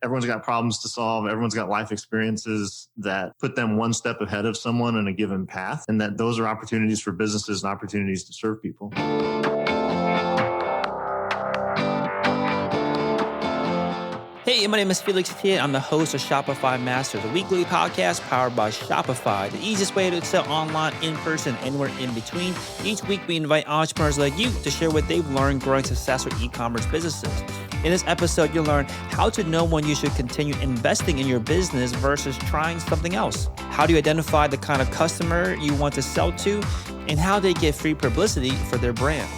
everyone's got problems to solve. Everyone's got life experiences that put them one step ahead of someone in a given path. And that those are opportunities for businesses and opportunities to serve people. Hey, my name is Felix Tia. I'm the host of Shopify Master, the weekly podcast powered by Shopify, the easiest way to sell online, in person, anywhere in between. Each week, we invite entrepreneurs like you to share what they've learned growing successful e-commerce businesses. In this episode, you'll learn how to know when you should continue investing in your business versus trying something else. How do you identify the kind of customer you want to sell to, and how they get free publicity for their brand.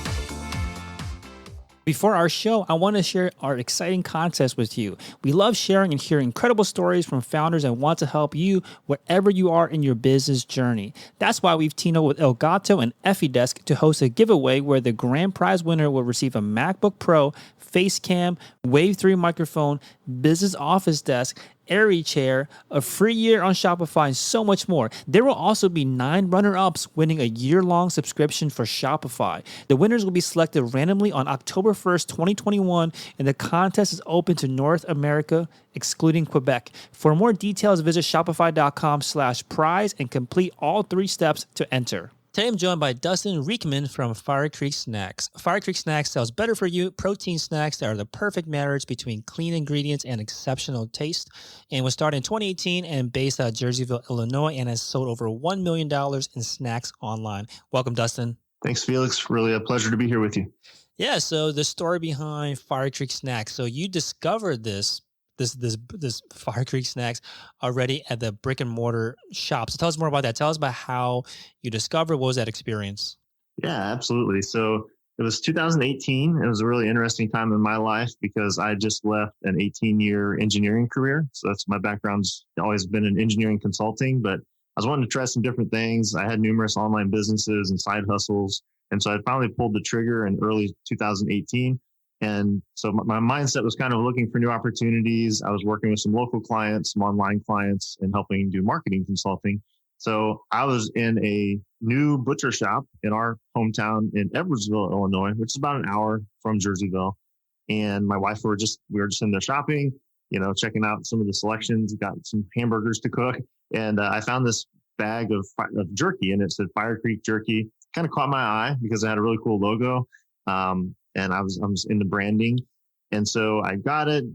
Before our show, I want to share our exciting contest with you. We love sharing and hearing incredible stories from founders and want to help you wherever you are in your business journey. That's why we've teamed up with Elgato and EffiDesk to host a giveaway where the grand prize winner will receive a MacBook Pro, Facecam, Wave 3 microphone, business office desk, Airy chair, a free year on Shopify, and so much more. There will also be 9 runner-ups winning a year-long subscription for Shopify. The winners will be selected randomly on October 1st, 2021, and the contest is open to North America, excluding Quebec. For more details, visit shopify.com/prize and complete all 3 steps to enter. Today, I'm joined by Dustin Riekman from FireCreek Snacks. FireCreek Snacks sells better-for-you protein snacks that are the perfect marriage between clean ingredients and exceptional taste, and was started in 2018 and based out of Jerseyville, Illinois, and has sold over $1 million in snacks online. Welcome, Dustin. Thanks, Felix. Really a pleasure to be here with you. Yeah, so the story behind FireCreek Snacks. So you discovered this FireCreek Snacks already at the brick-and-mortar shop. So tell us more about that. Tell us about how you discovered. What was that experience? Yeah, absolutely. So it was 2018. It was a really interesting time in my life because I just left an 18-year engineering career. So that's my background's always been in engineering consulting, but I was wanting to try some different things. I had numerous online businesses and side hustles. And so I finally pulled the trigger in early 2018. And so my mindset was kind of looking for new opportunities. I was working with some local clients, some online clients, and helping do marketing consulting. So I was in a new butcher shop in our hometown in Edwardsville, Illinois, which is about an hour from Jerseyville. And my wife, we were just in there shopping, checking out some of the selections, got some hamburgers to cook. And I found this bag of jerky, and it said FireCreek jerky. Kind of caught my eye because it had a really cool logo. And I was in the branding. And so I got it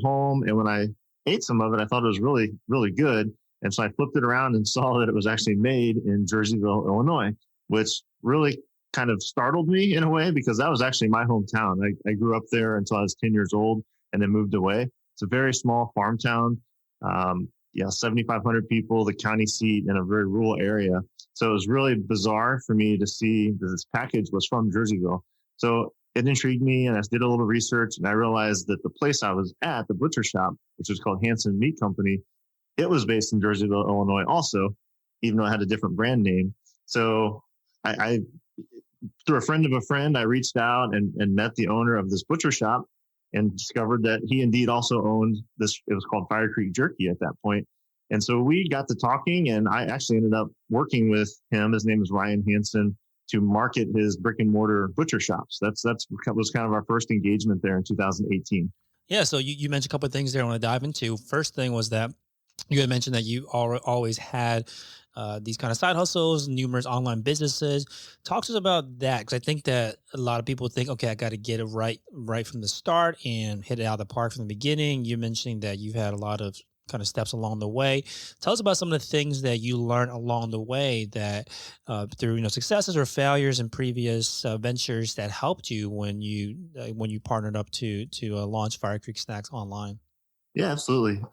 home. And when I ate some of it, I thought it was really, really good. And so I flipped it around and saw that it was actually made in Jerseyville, Illinois, which really kind of startled me in a way because that was actually my hometown. I grew up there until I was 10 years old and then moved away. It's a very small farm town. 7,500 people, the county seat in a very rural area. So it was really bizarre for me to see that this package was from Jerseyville. So it intrigued me, and I did a little research, and I realized that the place I was at, the butcher shop, which was called Hanson Meat Company, it was based in Jerseyville, Illinois also, even though it had a different brand name. So I through a friend of a friend, I reached out and met the owner of this butcher shop and discovered that he indeed also owned this. It was called FireCreek Jerky at that point. And so we got to talking, and I actually ended up working with him. His name is Ryan Hanson, to market his brick-and-mortar butcher shops. That was kind of our first engagement there in 2018. Yeah, so you mentioned a couple of things there I want to dive into. First thing was that you had mentioned that you always had these kind of side hustles, numerous online businesses. Talk to us about that, because I think that a lot of people think, okay, I got to get it right from the start and hit it out of the park from the beginning. You're mentioning that you've had a lot of kind of steps along the way. Tell us about some of the things that you learned along the way that through successes or failures in previous ventures that helped you when you partnered up to launch FireCreek Snacks online. Yeah, absolutely.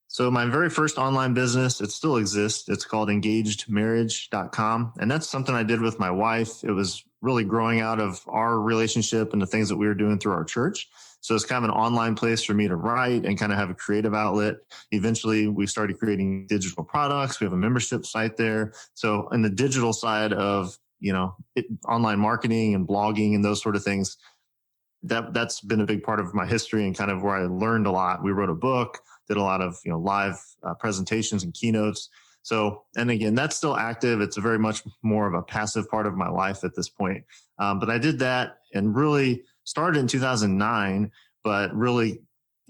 So my very first online business, it still exists. It's called engagedmarriage.com. And that's something I did with my wife. It was really growing out of our relationship and the things that we were doing through our church. So it's kind of an online place for me to write and kind of have a creative outlet. Eventually, we started creating digital products. We have a membership site there. So in the digital side of, online marketing and blogging and those sort of things, that's been a big part of my history and kind of where I learned a lot. We wrote a book, did a lot of, live presentations and keynotes. So, and again, that's still active. It's a very much more of a passive part of my life at this point. But I did that and really started in 2009, but really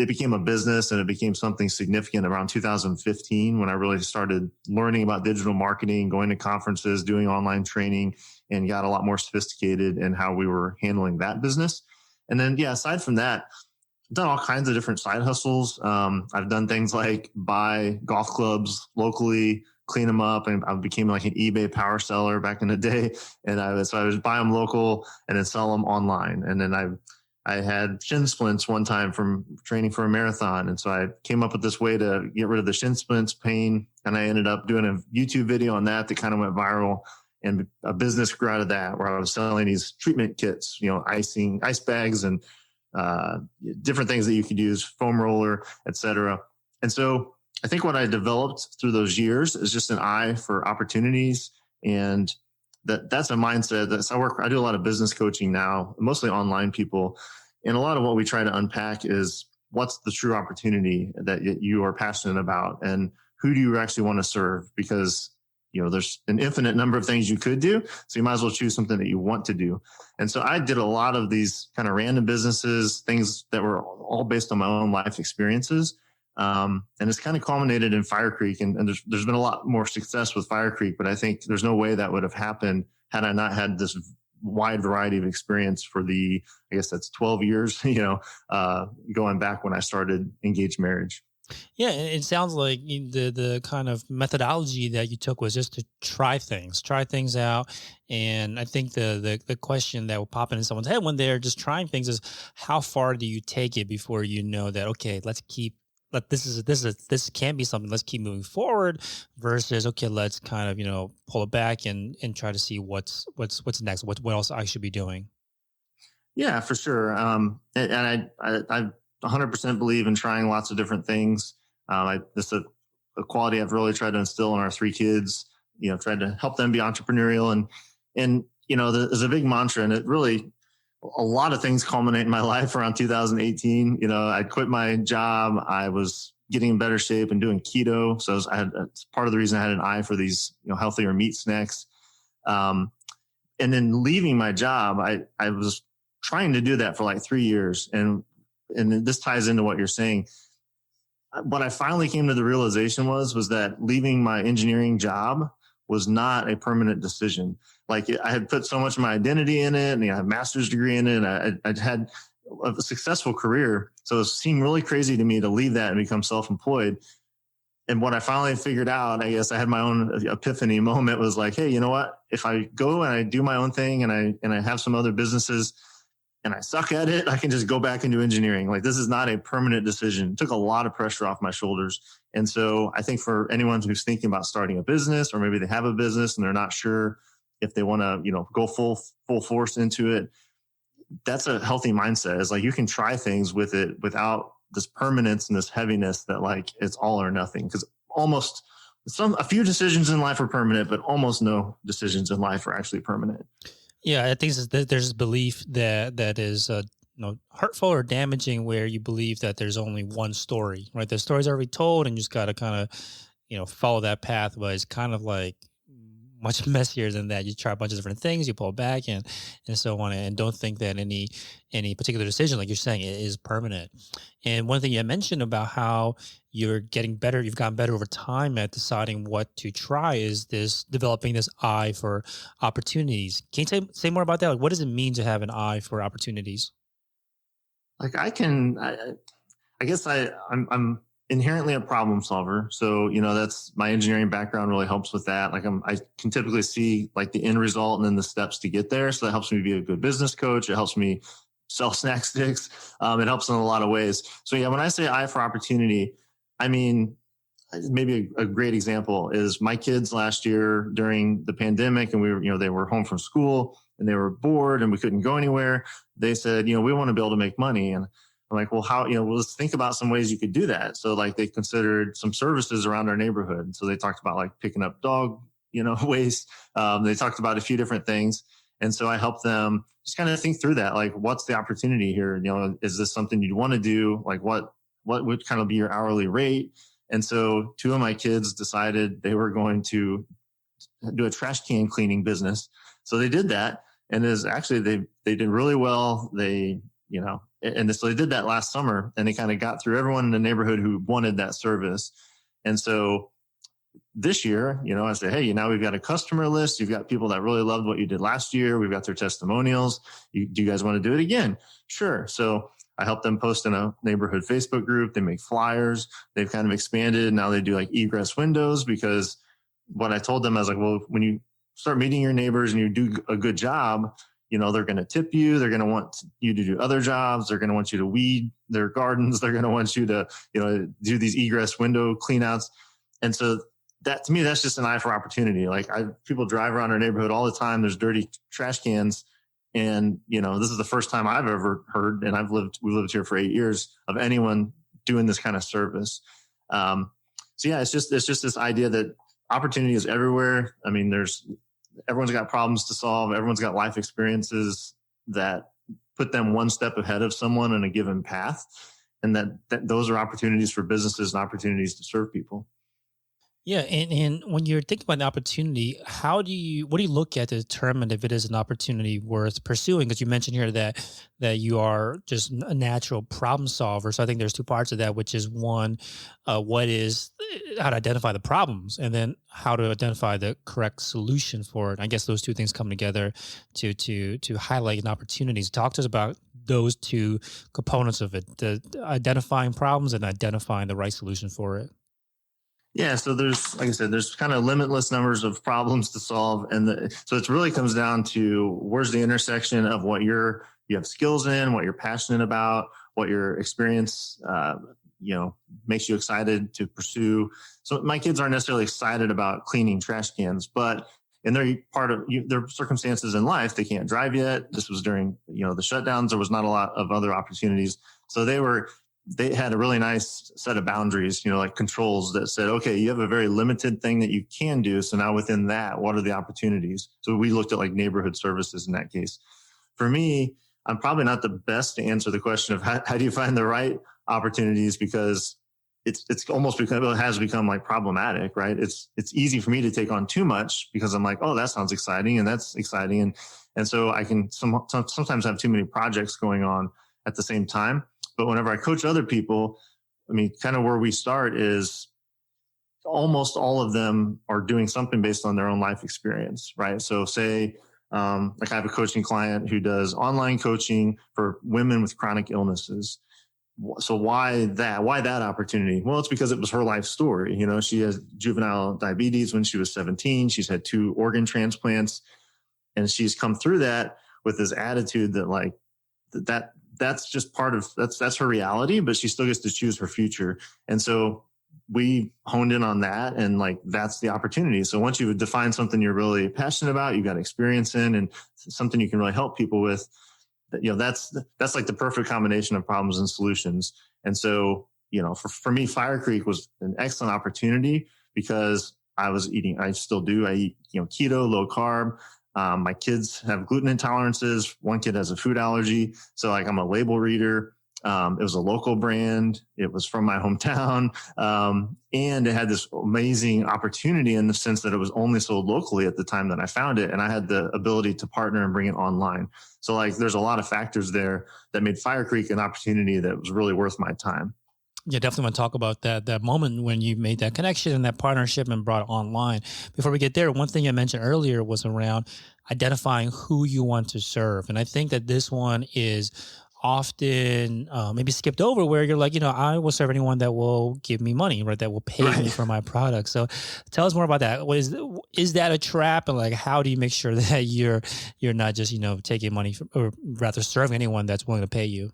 it became a business and it became something significant around 2015 when I really started learning about digital marketing, going to conferences, doing online training, and got a lot more sophisticated in how we were handling that business. And then, yeah, aside from that, I've done all kinds of different side hustles. I've done things like buy golf clubs locally, clean them up, and I became like an eBay power seller back in the day. And I would buy them local and then sell them online. And then I had shin splints one time from training for a marathon. And so I came up with this way to get rid of the shin splints pain. And I ended up doing a YouTube video on that kind of went viral. And a business grew out of that where I was selling these treatment kits, icing, ice bags, and different things that you could use, foam roller, et cetera. And so I think what I developed through those years is just an eye for opportunities. And that's a mindset I do a lot of business coaching now, mostly online people. And a lot of what we try to unpack is what's the true opportunity that you are passionate about and who do you actually want to serve? Because there's an infinite number of things you could do. So you might as well choose something that you want to do. And so I did a lot of these kind of random businesses, things that were all based on my own life experiences. And it's kind of culminated in FireCreek. And there's been a lot more success with FireCreek, but I think there's no way that would have happened had I not had this wide variety of experience for I guess that's 12 years, going back when I started Engaged Marriage. Yeah, it sounds like the kind of methodology that you took was just to try things out. And I think the question that will pop into someone's head when they're just trying things is, how far do you take it before you know that, okay, this can be something, let's keep moving forward, versus, okay, let's kind of, pull it back and try to see what's next, what else I should be doing. Yeah, for sure. And I 100% believe in trying lots of different things. This is a quality I've really tried to instill in our 3 kids, tried to help them be entrepreneurial. And there's a big mantra, and it really, a lot of things culminate in my life around 2018. I quit my job. I was getting in better shape and doing keto. So it's part of the reason I had an eye for these, healthier meat snacks. And then leaving my job, I was trying to do that for like 3 years. And this ties into what you're saying. What I finally came to the realization was that leaving my engineering job was not a permanent decision. Like, I had put so much of my identity in it, and I had a master's degree in it. I'd had a successful career. So it seemed really crazy to me to leave that and become self-employed. And what I finally figured out, I guess I had my own epiphany moment, was like, hey, you know what? If I go and I do my own thing and I have some other businesses and I suck at it, I can just go back and do engineering. Like, this is not a permanent decision. It took a lot of pressure off my shoulders. And so I think for anyone who's thinking about starting a business, or maybe they have a business and they're not sure if they want to, go full force into it, that's a healthy mindset. It's like, you can try things with it without this permanence and this heaviness that like it's all or nothing. Because a few decisions in life are permanent, but almost no decisions in life are actually permanent. Yeah, I think there's this belief that is hurtful or damaging, where you believe that there's only one story, right? The story's already told, and you just got to kind of follow that path. But it's kind of like much messier than that. You try a bunch of different things, you pull back, and so on, and don't think that any particular decision, like you're saying, is permanent. And one thing you mentioned about how you're getting better, you've gotten better over time at deciding what to try, is developing this eye for opportunities. Can you say more about that? Like, what does it mean to have an eye for opportunities? Like, I guess I'm inherently a problem solver. So, that's my engineering background really helps with that. Like, I can typically see like the end result and then the steps to get there. So that helps me be a good business coach. It helps me sell snack sticks. It helps in a lot of ways. So yeah, when I say eye for opportunity, I mean, maybe a great example is my kids last year during the pandemic, and they were home from school and they were bored and we couldn't go anywhere. They said, we want to be able to make money. And I'm like, well, how, let's think about some ways you could do that. So like, they considered some services around our neighborhood. So they talked about like picking up dog, waste. They talked about a few different things. And so I helped them just kind of think through that. Like, what's the opportunity here? Is this something you'd want to do? Like, what would kind of be your hourly rate? And so 2 of my kids decided they were going to do a trash can cleaning business. So they did that. And they did really well. They, And so they did that last summer, and they kind of got through everyone in the neighborhood who wanted that service. And so this year, I say, hey, now we've got a customer list. You've got people that really loved what you did last year. We've got their testimonials. Do you guys want to do it again? Sure. So I help them post in a neighborhood Facebook group. They make flyers. They've kind of expanded. Now they do like egress windows, because what I told them, I was like, well, when you start meeting your neighbors and you do a good job, they're going to tip you. They're going to want you to do other jobs. They're going to want you to weed their gardens. They're going to want you to, do these egress window cleanouts. And so that, to me, that's just an eye for opportunity. Like people drive around our neighborhood all the time. There's dirty trash cans. And, this is the first time I've ever heard, and we lived here for 8 years, of anyone doing this kind of service. So yeah, it's just this idea that opportunity is everywhere. I mean, everyone's got problems to solve. Everyone's got life experiences that put them one step ahead of someone in a given path. And that those are opportunities for businesses and opportunities to serve people. Yeah, and when you're thinking about an opportunity, what do you look at to determine if it is an opportunity worth pursuing? Because you mentioned here that you are just a natural problem solver. So I think there's two parts of that, which is one, how to identify the problems, and then how to identify the correct solution for it. I guess those two things come together to highlight an opportunity. So talk to us about those two components of it: the identifying problems and identifying the right solution for it. Yeah. So there's, like I said, there's kind of limitless numbers of problems to solve. So it really comes down to where's the intersection of what you have skills in, what you're passionate about, what your experience, makes you excited to pursue. So my kids aren't necessarily excited about cleaning trash cans, but in their their circumstances in life, they can't drive yet. This was during, the shutdowns. There was not a lot of other opportunities. So they had a really nice set of boundaries, like controls that said, okay, you have a very limited thing that you can do. So now within that, what are the opportunities? So we looked at like neighborhood services in that case. For me, I'm probably not the best to answer the question of how do you find the right opportunities, because it's almost become, it has become like problematic, right? It's easy for me to take on too much because I'm like, oh, that sounds exciting and that's exciting. And so I can sometimes have too many projects going on at the same time. But whenever I coach other people, I mean, kind of where we start is almost all of them are doing something based on their own life experience, right? So say, like I have a coaching client who does online coaching for women with chronic illnesses. So why that opportunity? Well, it's because it was her life story. She has juvenile diabetes when she was 17. She's had 2 organ transplants, and she's come through that with this attitude that like that's just part of that's her reality, but she still gets to choose her future. And so we honed in on that, and like that's the opportunity. So once you define something you're really passionate about, you've got experience in, and something you can really help people with, that's like the perfect combination of problems and solutions. And so, for me, FireCreek was an excellent opportunity because I still do. I eat, keto, low carb. My kids have gluten intolerances. One kid has a food allergy. So like I'm a label reader. It was a local brand. It was from my hometown. And it had this amazing opportunity in the sense that it was only sold locally at the time that I found it. And I had the ability to partner and bring it online. So like there's a lot of factors there that made FireCreek an opportunity that was really worth my time. Yeah, definitely want to talk about that moment when you made that connection and that partnership and brought it online. Before we get there, one thing I mentioned earlier was around identifying who you want to serve. And I think that this one is often maybe skipped over, where you're like, I will serve anyone that will give me money, right? That will pay me for my product. So tell us more about that. Is that a trap? And like, how do you make sure that you're not just, taking money or rather serving anyone that's willing to pay you?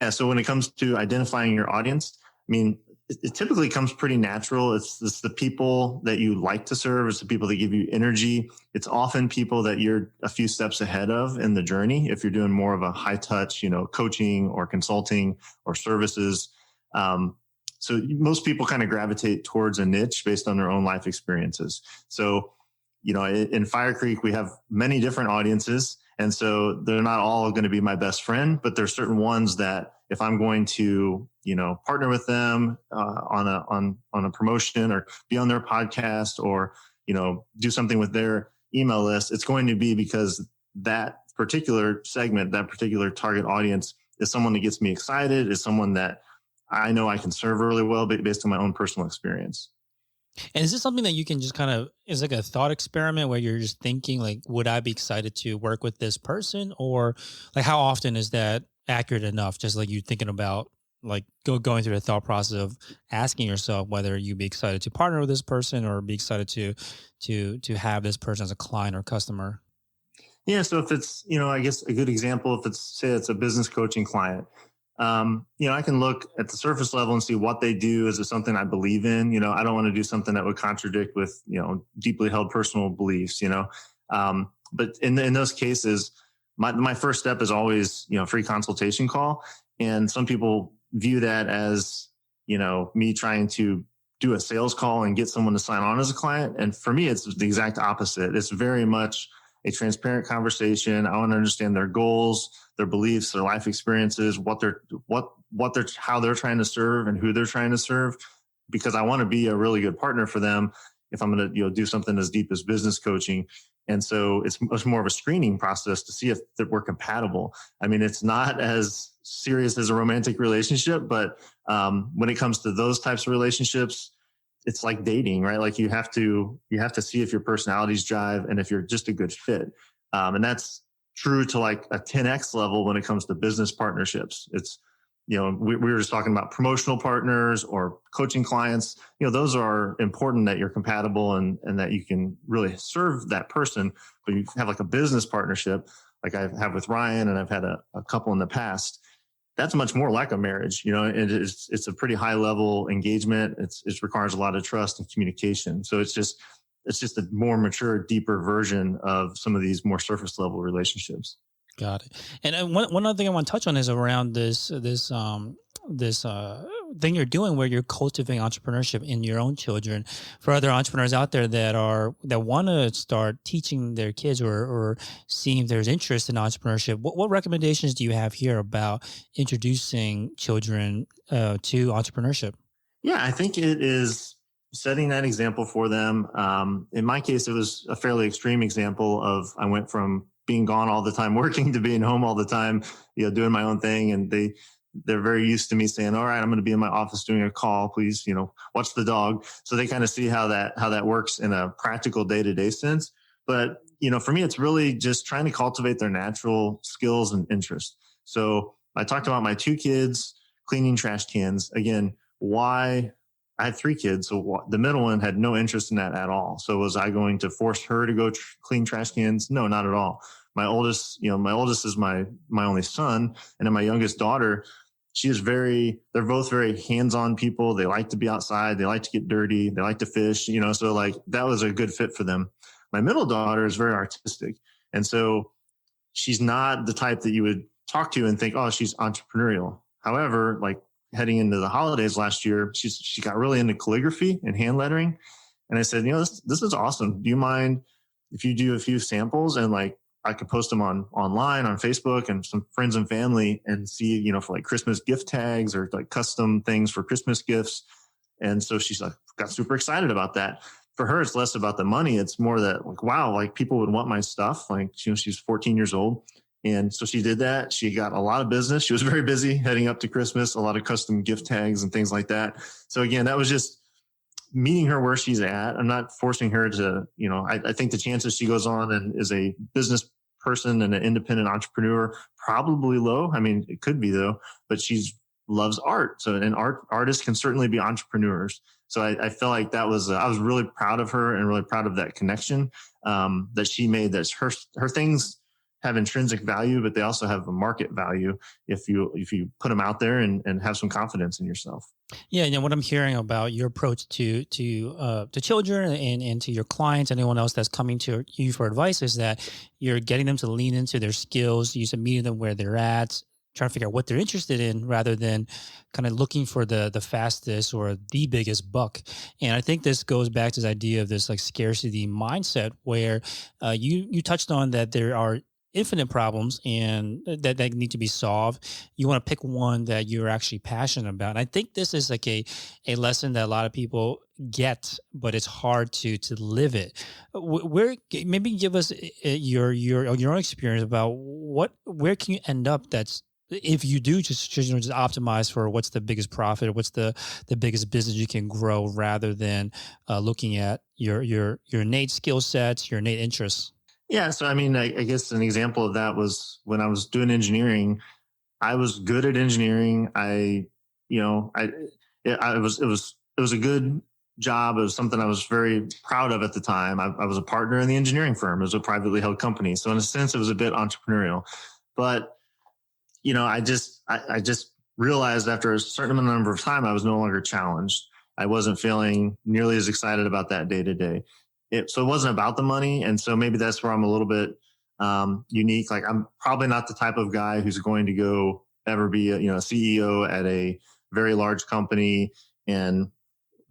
Yeah. So when it comes to identifying your audience, I mean, it typically comes pretty natural. It's the people that you like to serve. It's the people that give you energy. It's often people that you're a few steps ahead of in the journey. If you're doing more of a high touch, coaching or consulting or services. So most people kind of gravitate towards a niche based on their own life experiences. So, in FireCreek, we have many different audiences. And so they're not all going to be my best friend, but there's certain ones that if I'm going to, partner with them on a promotion or be on their podcast or, do something with their email list, it's going to be because that particular segment, that particular target audience is someone that gets me excited, is someone that I know I can serve really well based on my own personal experience. And is this something that you can just kind of, is like a thought experiment where you're just thinking like, would I be excited to work with this person? Or like, how often is that accurate enough? Just like you thinking about like going through the thought process of asking yourself whether you'd be excited to partner with this person or be excited to have this person as a client or customer. Yeah. So if it's, I guess a good example, if it's, say it's a business coaching client, I can look at the surface level and see what they do. Is it something I believe in? I don't want to do something that would contradict with, deeply held personal beliefs, but in those cases, my first step is always, free consultation call. And some people view that as, me trying to do a sales call and get someone to sign on as a client. And for me, it's the exact opposite. It's very much a transparent conversation. I want to understand their goals, their beliefs, their life experiences, how they're trying to serve and who they're trying to serve, because I want to be a really good partner for them if I'm going to, do something as deep as business coaching. And so it's much more of a screening process to see if that we're compatible. I mean, it's not as serious as a romantic relationship, but when it comes to those types of relationships, it's like dating, right? Like you have to see if your personalities jive and if you're just a good fit. And that's true to like a 10x level when it comes to business partnerships. It's, we were just talking about promotional partners or coaching clients. Those are important that you're compatible and that you can really serve that person. But you have like a business partnership, like I have with Ryan, and I've had a couple in the past. That's much more like a marriage, it's a pretty high level engagement. It requires a lot of trust and communication. So it's just a more mature, deeper version of some of these more surface level relationships. Got it. And one other thing I want to touch on is around this thing you're doing where you're cultivating entrepreneurship in your own children. For other entrepreneurs out there that want to start teaching their kids or seeing if there's interest in entrepreneurship, what recommendations do you have here about introducing children to entrepreneurship? Yeah, I think it is setting that example for them. In my case, it was a fairly extreme example of I went from being gone all the time working to being home all the time, doing my own thing. And they're very used to me saying, all right, I'm going to be in my office doing a call, please, watch the dog. So they kind of see how that works in a practical day-to-day sense. But, for me, it's really just trying to cultivate their natural skills and interests. So I talked about my 2 kids cleaning trash cans. Again, why? I had 3 kids. So the middle one had no interest in that at all. So was I going to force her to go clean trash cans? No, not at all. My oldest is my only son. And then my youngest daughter, they're both very hands-on people. They like to be outside. They like to get dirty. They like to fish, so like that was a good fit for them. My middle daughter is very artistic. And so she's not the type that you would talk to and think, oh, she's entrepreneurial. However, like heading into the holidays last year, she got really into calligraphy and hand lettering. And I said, this is awesome. Do you mind if you do a few samples and like I could post them online on Facebook and some friends and family and see, for like Christmas gift tags or like custom things for Christmas gifts. And so she's like, got super excited about that. For her, it's less about the money. It's more that like, wow, like people would want my stuff. Like, she's 14 years old. And so she did that. She got a lot of business. She was very busy heading up to Christmas, a lot of custom gift tags and things like that. So again, that was just meeting her where she's at. I'm not forcing her to, I think the chances she goes on and is a business person and an independent entrepreneur, probably low. I mean, it could be though, but loves art. So artists can certainly be entrepreneurs. So I felt like that was, I was really proud of her and really proud of that connection that she made. That her things have intrinsic value, but they also have a market value if you put them out there and have some confidence in yourself. Yeah, and what I'm hearing about your approach to children and to your clients, anyone else that's coming to you for advice, is that you're getting them to lean into their skills, you're meeting them where they're at, trying to figure out what they're interested in rather than kind of looking for the fastest or the biggest buck. And I think this goes back to this idea of this like scarcity mindset where you touched on that there are infinite problems and that need to be solved. You want to pick one that you're actually passionate about. And I think this is like a lesson that a lot of people get, but it's hard to live it. Where maybe give us your own experience about where can you end up that's if you do just optimize for what's the biggest profit, what's the biggest business you can grow, rather than looking at your innate skill sets, your innate interests. Yeah. So, I mean, I guess an example of that was when I was doing engineering. I was good at engineering. You know, it was a good job. It was something I was very proud of at the time. I was a partner in the engineering firm. It was a privately held company. So in a sense, it was a bit entrepreneurial, but you know, I just realized after a certain number of time, I was no longer challenged. I wasn't feeling nearly as excited about that day to day. So it wasn't about the money. And so maybe that's where I'm a little bit unique. Like I'm probably not the type of guy who's going to go ever be a CEO at a very large company and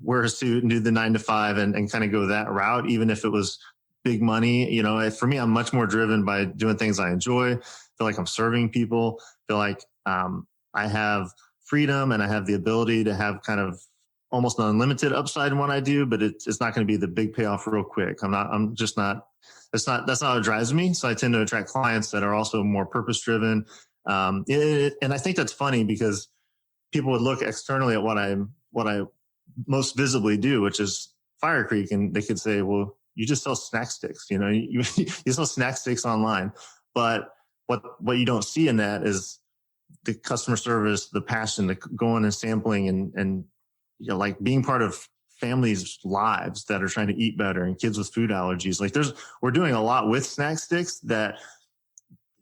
wear a suit and do the 9 to 5 and kind of go that route, even if it was big money. You know, for me, I'm much more driven by doing things I enjoy. Feel like I'm serving people. Feel like I have freedom and I have the ability to have kind of almost an unlimited upside in what I do, but it's not going to be the big payoff real quick. That's not what drives me. So I tend to attract clients that are also more purpose driven. And I think that's funny because people would look externally at what I most visibly do, which is FireCreek, and they could say, well, you just sell snack sticks, you know, you sell snack sticks online. But what you don't see in that is the customer service, the passion, the going and sampling and you know, like being part of families' lives that are trying to eat better and kids with food allergies. Like we're doing a lot with snack sticks that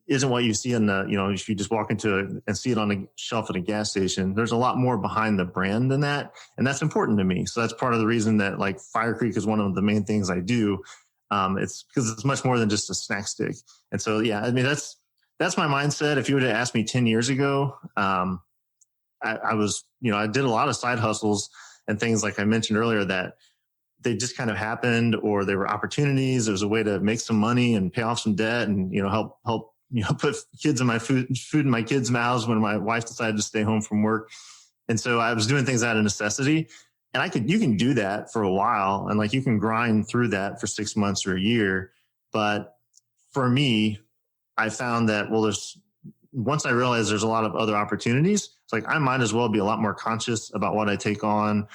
isn't what you see in the, you know, if you just walk into and see it on a shelf at a gas station. There's a lot more behind the brand than that. And that's important to me. So that's part of the reason that like FireCreek is one of the main things I do. It's because it's much more than just a snack stick. And so, yeah, I mean, that's my mindset. If you were to ask me 10 years ago, I was, you know, I did a lot of side hustles and things like I mentioned earlier that they just kind of happened, or they were opportunities. There was a way to make some money and pay off some debt and, you know, help, you know, put kids in my food in my kids' mouths when my wife decided to stay home from work. And so I was doing things out of necessity, and you can do that for a while. And like, you can grind through that for 6 months or a year. But for me, I found that, well, once I realized there's a lot of other opportunities, it's like, I might as well be a lot more conscious about what I take on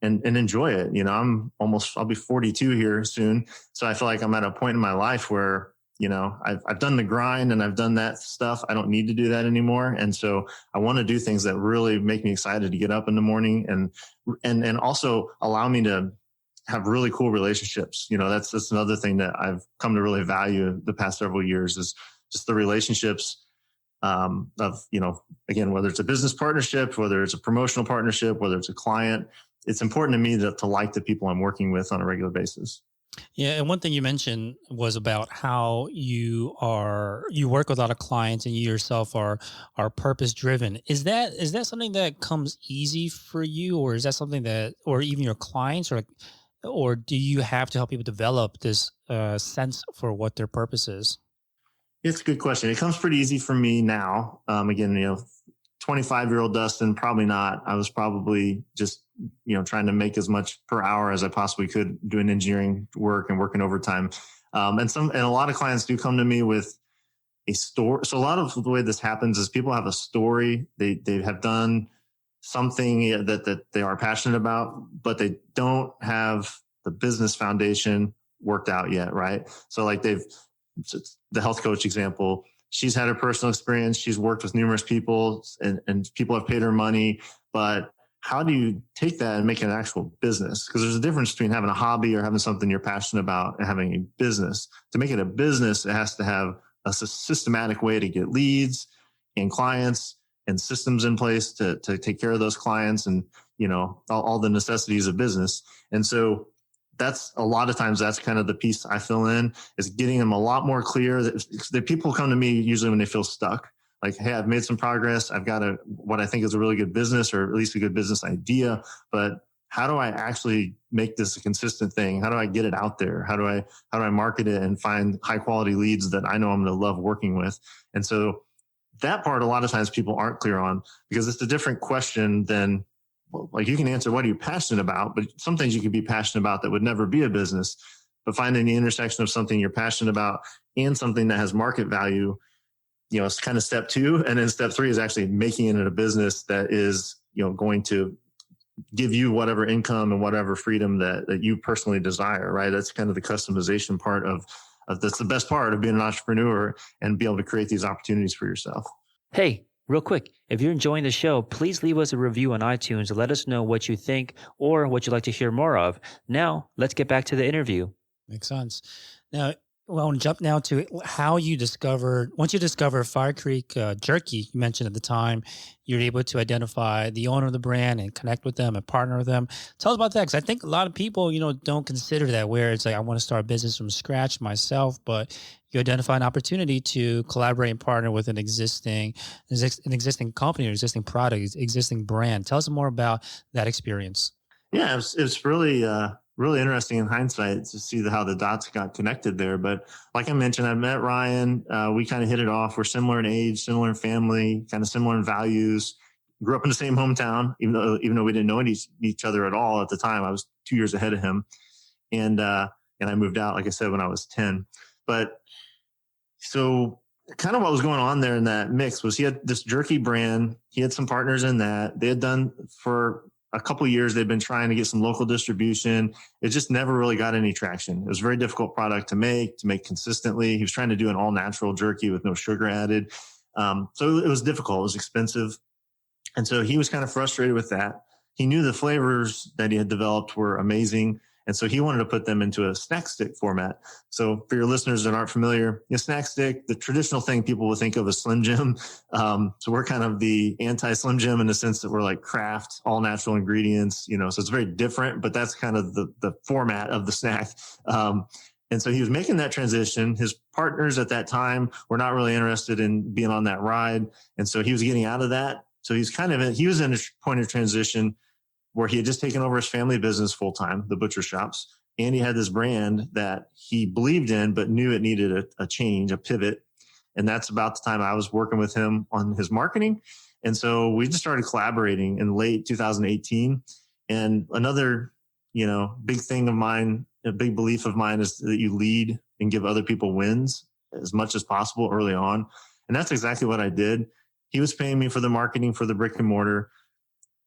and enjoy it. You know, I'll be 42 here soon. So I feel like I'm at a point in my life where, you know, I've done the grind and I've done that stuff. I don't need to do that anymore. And so I want to do things that really make me excited to get up in the morning and also allow me to have really cool relationships. You know, that's another thing that I've come to really value the past several years is just the relationships of, you know, again, whether it's a business partnership, whether it's a promotional partnership, whether it's a client, it's important to me to like the people I'm working with on a regular basis. Yeah, and one thing you mentioned was about how you work with a lot of clients and you yourself are purpose driven. Is that something that comes easy for you, or is that something that, or even your clients, or do you have to help people develop this sense for what their purpose is? It's a good question. It comes pretty easy for me now. Again, you know, 25-year-old Dustin, probably not. I was probably just, you know, trying to make as much per hour as I possibly could doing engineering work and working overtime. And a lot of clients do come to me with a story. So a lot of the way this happens is people have a story. They have done something that they are passionate about, but they don't have the business foundation worked out yet. Right. So like the health coach example, she's had a personal experience. She's worked with numerous people and people have paid her money, but how do you take that and make it an actual business? Because there's a difference between having a hobby or having something you're passionate about and having a business. To make it a business, it has to have a systematic way to get leads and clients and systems in place to take care of those clients and, you know, all the necessities of business. And so that's a lot of times that's kind of the piece I fill in, is getting them a lot more clear that people come to me usually when they feel stuck. Like, hey, I've made some progress. I've got what I think is a really good business, or at least a good business idea, but how do I actually make this a consistent thing? How do I get it out there? How do I market it and find high quality leads that I know I'm going to love working with? And so that part, a lot of times people aren't clear on, because it's a different question than, well, like, you can answer, what are you passionate about? But some things you could be passionate about that would never be a business. But finding the intersection of something you're passionate about and something that has market value it's kind of step two. And then step three is actually making it a business that is, going to give you whatever income and whatever freedom that you personally desire, right? That's kind of the customization part of that's the best part of being an entrepreneur and be able to create these opportunities for yourself. Hey, real quick, if you're enjoying the show, please leave us a review on iTunes to let us know what you think or what you'd like to hear more of. Now, let's get back to the interview. Makes sense. Now, well, I want to jump now to how you discovered, once you discover FireCreek Jerky, you mentioned at the time, you're able to identify the owner of the brand and connect with them and partner with them. Tell us about that, because I think a lot of people, don't consider that, where it's like, I want to start a business from scratch myself, but you identify an opportunity to collaborate and partner with an existing company or existing product, existing brand. Tell us more about that experience. Yeah, it's really interesting in hindsight to see how the dots got connected there. But like I mentioned, I met Ryan. We kind of hit it off. We're similar in age, similar in family, kind of similar in values. Grew up in the same hometown, even though we didn't know each other at all at the time. I was 2 years ahead of him, and I moved out, like I said, when I was 10. But so kind of what was going on there in that mix was he had this jerky brand. He had some partners in that. They had done for a couple of years, they've been trying to get some local distribution. It just never really got any traction. It was a very difficult product to make consistently. He was trying to do an all natural jerky with no sugar added. So it was difficult. It was expensive. And so he was kind of frustrated with that. He knew the flavors that he had developed were amazing. And so he wanted to put them into a snack stick format. So for your listeners that aren't familiar, snack stick, the traditional thing people would think of as Slim Jim. So we're kind of the anti-Slim Jim in the sense that we're like craft, all natural ingredients, so it's very different, but that's kind of the format of the snack. And so he was making that transition. His partners at that time were not really interested in being on that ride. And so he was getting out of that. So he was in a point of transition where he had just taken over his family business full time, the butcher shops. And he had this brand that he believed in, but knew it needed a change, a pivot. And that's about the time I was working with him on his marketing. And so we just started collaborating in late 2018. And another, big thing of mine, a big belief of mine is that you lead and give other people wins as much as possible early on. And that's exactly what I did. He was paying me for the marketing for the brick and mortar.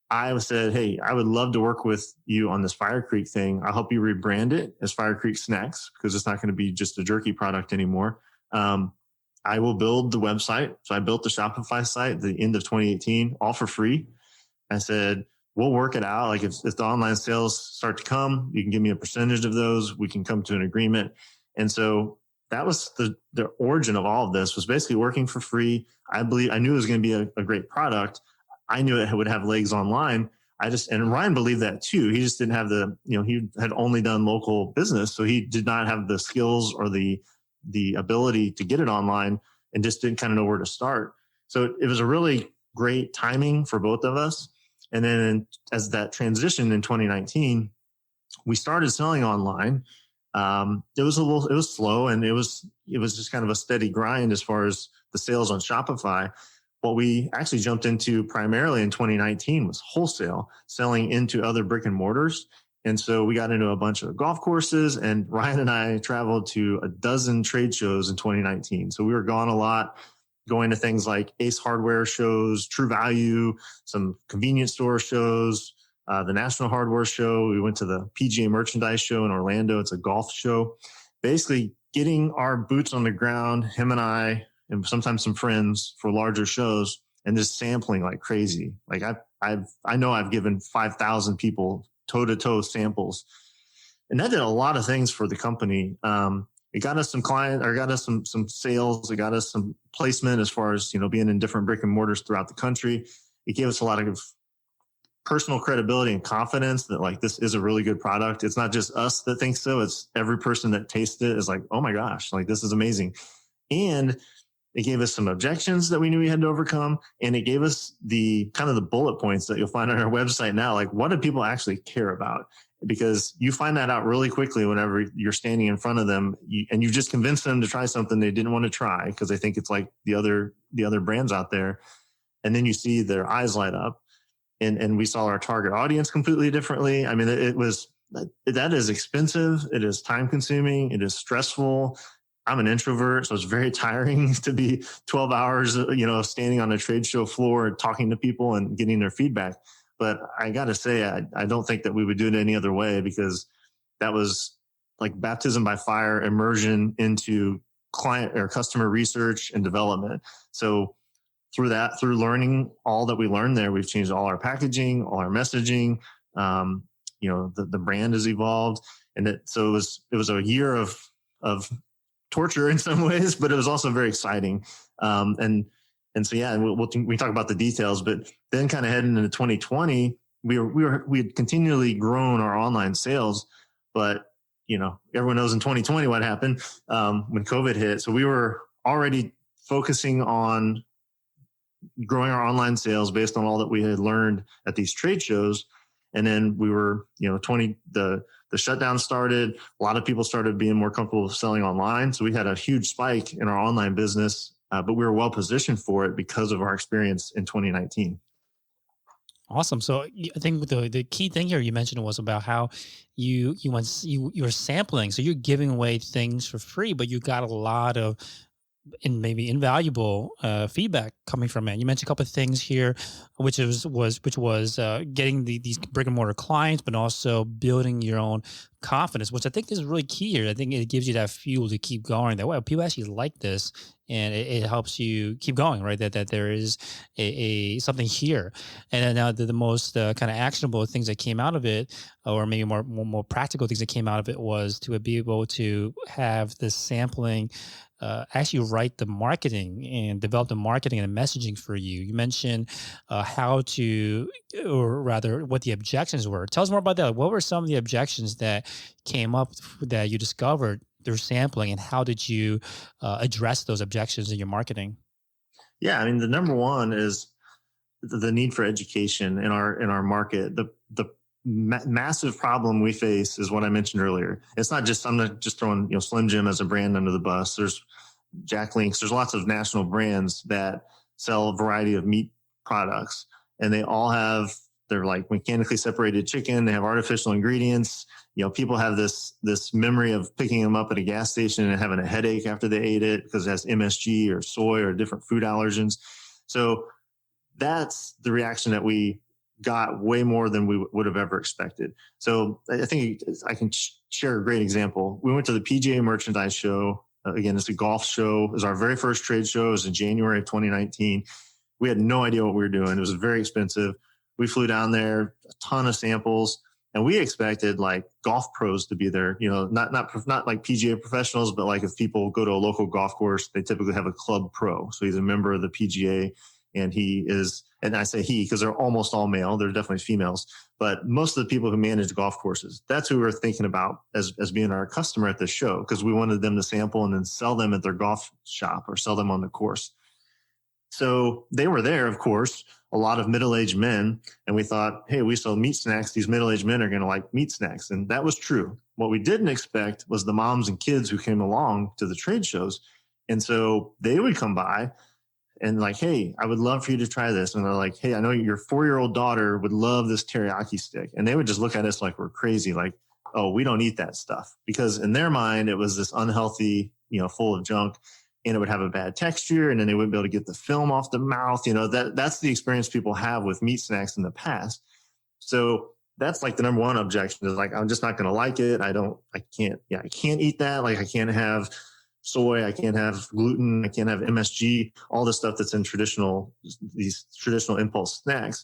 I said, hey, I would love to work with you on this FireCreek thing. I'll help you rebrand it as FireCreek Snacks because it's not going to be just a jerky product anymore. I will build the website. So I built the Shopify site at the end of 2018, all for free. I said, we'll work it out. Like if the online sales start to come, you can give me a percentage of those. We can come to an agreement. And so that was the origin of all of this, was basically working for free. I knew it was going to be a great product. I knew it would have legs online. And Ryan believed that too. He just didn't have he had only done local business. So he did not have the skills or the ability to get it online and just didn't kind of know where to start. So it was a really great timing for both of us. And then as that transition in 2019, we started selling online. It was slow, and it was just kind of a steady grind as far as the sales on Shopify. What we actually jumped into primarily in 2019 was wholesale, selling into other brick and mortars. And so we got into a bunch of golf courses, and Ryan and I traveled to a dozen trade shows in 2019. So we were gone a lot, going to things like Ace Hardware shows, True Value, some convenience store shows, the National Hardware Show. We went to the PGA Merchandise Show in Orlando. It's a golf show. Basically getting our boots on the ground, him and I, and sometimes some friends, for larger shows, and just sampling like crazy. Like I know I've given 5,000 people toe-to-toe samples, and that did a lot of things for the company. It got us some clients, or got us some sales. It got us some placement as far as being in different brick and mortars throughout the country. It gave us a lot of personal credibility and confidence that like this is a really good product. It's not just us that thinks so. It's every person that tastes it is like, oh my gosh, like this is amazing. And it gave us some objections that we knew we had to overcome. And it gave us the kind of the bullet points that you'll find on our website now. Like, what do people actually care about? Because you find that out really quickly whenever you're standing in front of them and you've just convinced them to try something they didn't want to try because they think it's like the other brands out there. And then you see their eyes light up, and we saw our target audience completely differently. I mean, that is expensive. It is time consuming. It is stressful. I'm an introvert, so it's very tiring to be 12 hours, standing on a trade show floor talking to people and getting their feedback. But I got to say, I don't think that we would do it any other way, because that was like baptism by fire, immersion into client or customer research and development. So through learning all that we learned there, we've changed all our packaging, all our messaging. The brand has evolved, and so it was a year of torture in some ways, but it was also very exciting. And so, yeah, we talk about the details, but then kind of heading into 2020, we had continually grown our online sales, but everyone knows in 2020 what happened when COVID hit. So we were already focusing on growing our online sales based on all that we had learned at these trade shows. And then we were, the shutdown started. A lot of people started being more comfortable selling online. So we had a huge spike in our online business, but we were well positioned for it because of our experience in 2019. Awesome. So I think the key thing here you mentioned was about how you're sampling. So you're giving away things for free, but you got a lot of maybe invaluable feedback coming from it. You mentioned a couple of things here, which was getting these brick and mortar clients, but also building your own confidence, which I think is really key here. I think it gives you that fuel to keep going. That, well, people actually like this, and it helps you keep going, right? That there is a something here. And then now the most kind of actionable things that came out of it, or maybe more practical things that came out of it, was to be able to have this sampling. Actually write the marketing and develop the marketing and the messaging for you. You mentioned how to, or rather what the objections were. Tell us more about that. What were some of the objections that came up that you discovered through sampling, and how did you address those objections in your marketing? Yeah, I mean, the number one is the need for education in our market. The massive problem we face is what I mentioned earlier. It's not just, I'm not just throwing Slim Jim as a brand under the bus. There's Jack Links. There's lots of national brands that sell a variety of meat products, and they all have, they're like mechanically separated chicken. They have artificial ingredients. People have this memory of picking them up at a gas station and having a headache after they ate it because it has MSG or soy or different food allergens. So that's the reaction that we got, way more than we would have ever expected. So I think I can share a great example. We went to the PGA Merchandise Show. Again, it's a golf show. It was our very first trade show. It was in January of 2019. We had no idea what we were doing. It was very expensive. We flew down there, a ton of samples, and we expected like golf pros to be there. Not like PGA professionals, but like if people go to a local golf course, they typically have a club pro. So he's a member of the PGA. And he is, and I say he because they're almost all male. They're definitely females, but most of the people who manage golf courses, that's who we're thinking about as being our customer at the show, because we wanted them to sample and then sell them at their golf shop or sell them on the course. So they were there, of course, a lot of middle-aged men. And we thought, hey, we sell meat snacks. These middle-aged men are going to like meat snacks. And that was true. What we didn't expect was the moms and kids who came along to the trade shows. And so they would come by and like, hey, I would love for you to try this. And they're like, hey, I know your 4-year-old daughter would love this teriyaki stick. And they would just look at us like we're crazy. Like, oh, we don't eat that stuff. Because in their mind, it was this unhealthy, full of junk, and it would have a bad texture. And then they wouldn't be able to get the film off the mouth. That's the experience people have with meat snacks in the past. So that's like the number one objection is like, I'm just not going to like it. I can't eat that. Like I can't have soy, I can't have gluten, I can't have MSG, all the stuff that's in these traditional impulse snacks.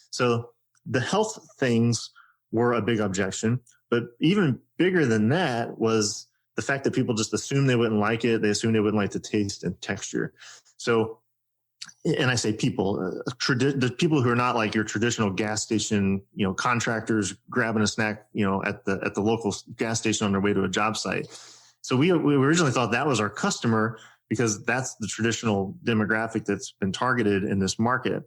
So the health things were a big objection, but even bigger than that was the fact that people just assumed they wouldn't like it. They assumed they wouldn't like the taste and texture. So, and I say people, the people who are not like your traditional gas station, contractors grabbing a snack, at the local gas station on their way to a job site. So we originally thought that was our customer because that's the traditional demographic that's been targeted in this market.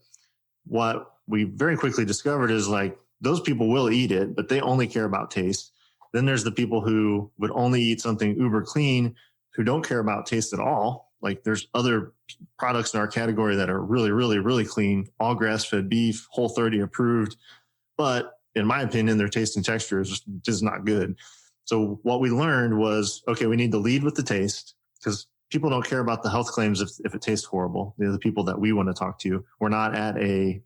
What we very quickly discovered is like those people will eat it, but they only care about taste. Then there's the people who would only eat something uber clean, who don't care about taste at all. Like there's other products in our category that are really, really, really clean, all grass-fed beef, Whole30 approved. But in my opinion, their taste and texture is just not good. So what we learned was, okay, we need to lead with the taste. because people don't care about the health claims if it tastes horrible. They're the people that we want to talk to. We're not at a,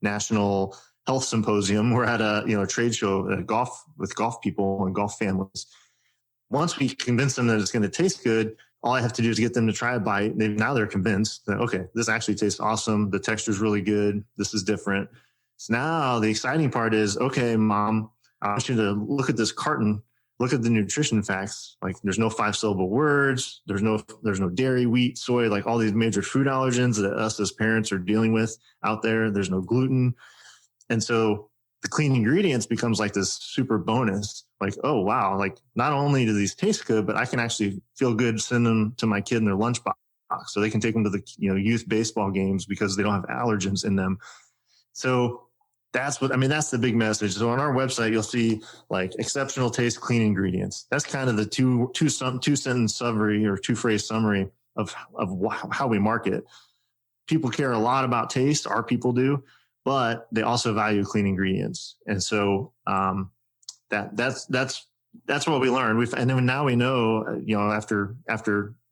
national health symposium. We're at a, trade show, golf with golf people and golf families. Once we convince them that it's going to taste good, all I have to do is get them to try a bite. Now they're convinced that, okay, this actually tastes awesome. The texture is really good. This is different. So now the exciting part is, okay, Mom, I want you to look at this carton. Look at the nutrition facts. Like, there's no 5-syllable words. There's no dairy, wheat, soy, like all these major food allergens that us as parents are dealing with out there. There's no gluten. And so the clean ingredients becomes like this super bonus. Like, oh, wow. Like, not only do these taste good, but I can actually feel good, send them to my kid in their lunchbox so they can take them to the, youth baseball games because they don't have allergens in them. So that's the big message. So on our website, you'll see like exceptional taste, clean ingredients. That's kind of the two sentence summary or 2-phrase summary of how we market. People care a lot about taste. Our people do, but they also value clean ingredients. And so, that's what we learned. And then now we know, after,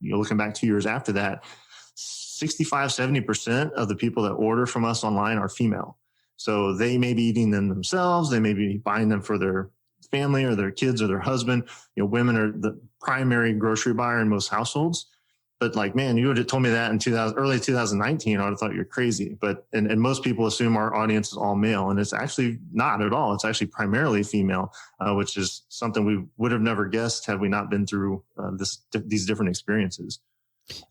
looking back 2 years after that, 65-70% of the people that order from us online are female. So they may be eating them themselves. They may be buying them for their family or their kids or their husband. Women are the primary grocery buyer in most households. But like, man, you would have told me that in early 2019, I would have thought you're crazy. But and most people assume our audience is all male, and it's actually not at all. It's actually primarily female, which is something we would have never guessed had we not been through these different experiences.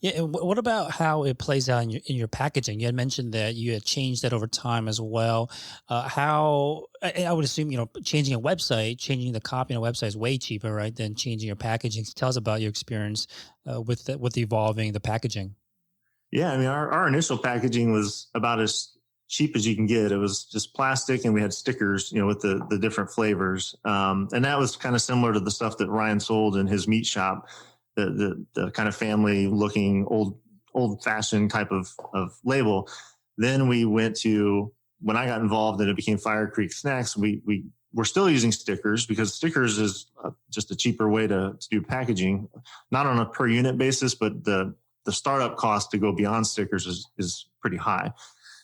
Yeah, and what about how it plays out in your packaging? You had mentioned that you had changed that over time as well. How I would assume changing a website, changing the copy on a website is way cheaper, right, than changing your packaging. So tell us about your experience with evolving the packaging. Yeah, I mean, our initial packaging was about as cheap as you can get. It was just plastic, and we had stickers, with the different flavors, and that was kind of similar to the stuff that Ryan sold in his meat shop. The kind of family looking old fashioned type of label. Then we went to, when I got involved and it became FireCreek Snacks, we're still using stickers because stickers is just a cheaper way to do packaging, not on a per unit basis, but the startup cost to go beyond stickers is pretty high.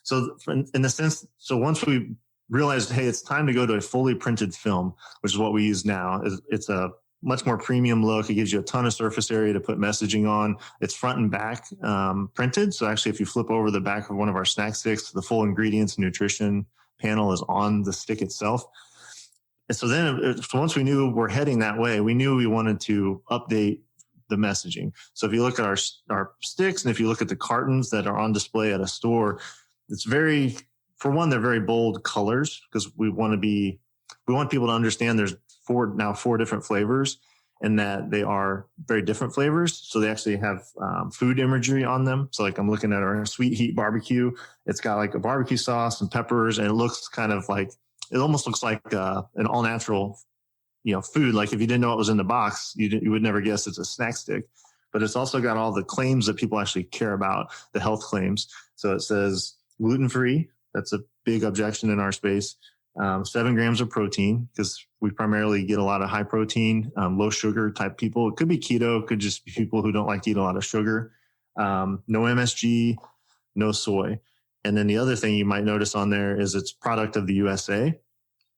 So in the sense, so once we realized, hey, it's time to go to a fully printed film, which is what we use now. It's a much more premium look. It gives you a ton of surface area to put messaging on. It's front and back printed. So actually, if you flip over the back of one of our snack sticks, the full ingredients and nutrition panel is on the stick itself. And so then once we knew we're heading that way, we knew we wanted to update the messaging. So if you look at our sticks and if you look at the cartons that are on display at a store, they're very bold colors because we want people to understand there's four different flavors and that they are very different flavors. So they actually have food imagery on them. So like I'm looking at our sweet heat barbecue. It's got like a barbecue sauce and peppers, and it looks kind of like, it almost looks like an all natural, food. Like if you didn't know what was in the box, you would never guess it's a snack stick. But it's also got all the claims that people actually care about, the health claims. So it says gluten-free. That's a big objection in our space. 7 grams of protein, because we primarily get a lot of high protein, low sugar type people. It could be keto, it could just be people who don't like to eat a lot of sugar. No MSG, no soy. And then the other thing you might notice on there is it's product of the USA.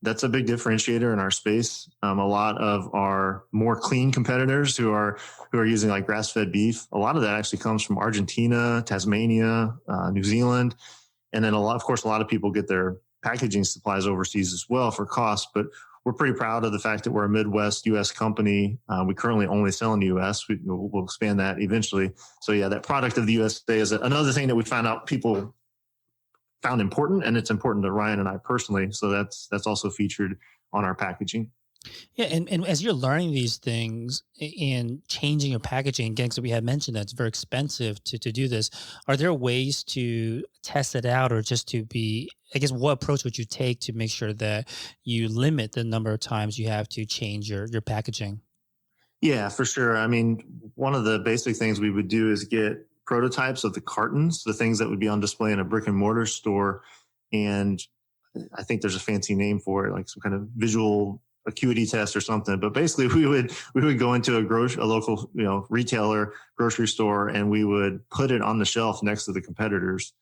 That's a big differentiator in our space. A lot of our more clean competitors who are using like grass-fed beef, a lot of that actually comes from Argentina, Tasmania, New Zealand. And then a lot of people get their packaging supplies overseas as well for cost, but we're pretty proud of the fact that we're a Midwest U.S. company. We currently only sell in the U.S. We'll expand that eventually. So yeah, that product of the USA is another thing that we found out people found important, and it's important to Ryan and I personally. So that's also featured on our packaging. Yeah, and as you're learning these things and changing your packaging, again, because we had mentioned that it's very expensive to do this, are there ways to test it out, or just to be, I guess, what approach would you take to make sure that you limit the number of times you have to change your packaging? Yeah, for sure. I mean, one of the basic things we would do is get prototypes of the cartons, the things that would be on display in a brick and mortar store. And I think there's a fancy name for it, like some kind of visual acuity test or something. But basically we would go into a local, retailer, grocery store, and we would put it on the shelf next to the competitors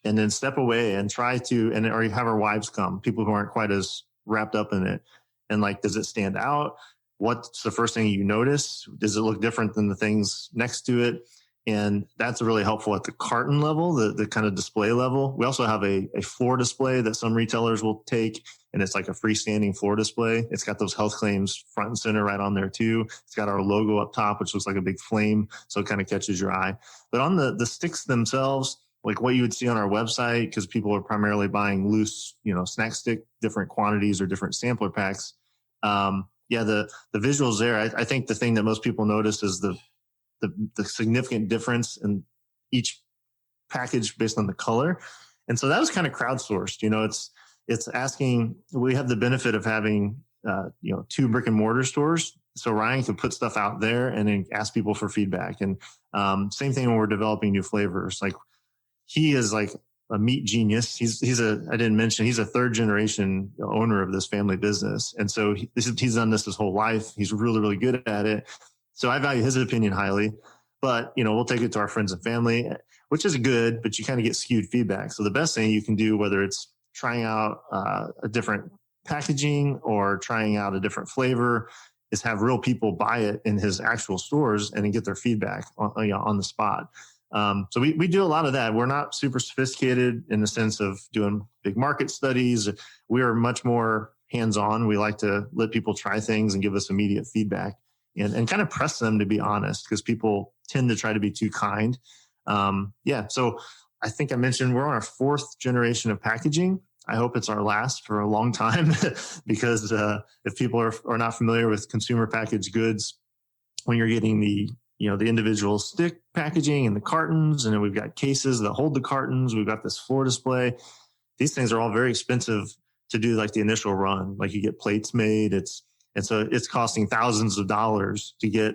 and then step away and try to, or you have our wives come, people who aren't quite as wrapped up in it. And like, does it stand out? What's the first thing you notice? Does it look different than the things next to it? And that's really helpful at the carton level, the kind of display level. We also have a floor display that some retailers will take, and it's like a freestanding floor display. It's got those health claims front and center right on there too. It's got our logo up top, which looks like a big flame, so it kind of catches your eye. But on the sticks themselves, like what you would see on our website, because people are primarily buying loose, snack stick, different quantities or different sampler packs. The visuals there, I think the thing that most people notice is the significant difference in each package based on the color. And so that was kind of crowdsourced. It's asking, we have the benefit of having, 2 brick and mortar stores. So Ryan could put stuff out there and then ask people for feedback. And same thing when we're developing new flavors. Like, he is like a meat genius. I didn't mention, he's a 3rd generation owner of this family business. And so he's done this his whole life. He's really, really good at it. So I value his opinion highly, but we'll take it to our friends and family, which is good, but you kind of get skewed feedback. So the best thing you can do, whether it's trying out a different packaging or trying out a different flavor, is have real people buy it in his actual stores and then get their feedback on the spot. So we do a lot of that. We're not super sophisticated in the sense of doing big market studies. We are much more hands-on. We like to let people try things and give us immediate feedback. And kind of press them to be honest, because people tend to try to be too kind. So I think I mentioned we're on our 4th generation of packaging. I hope it's our last for a long time because if people are not familiar with consumer packaged goods, when you're getting the individual stick packaging and the cartons, and then we've got cases that hold the cartons, we've got this floor display. These things are all very expensive to do, like the initial run. Like, you get plates made, and so it's costing thousands of dollars to get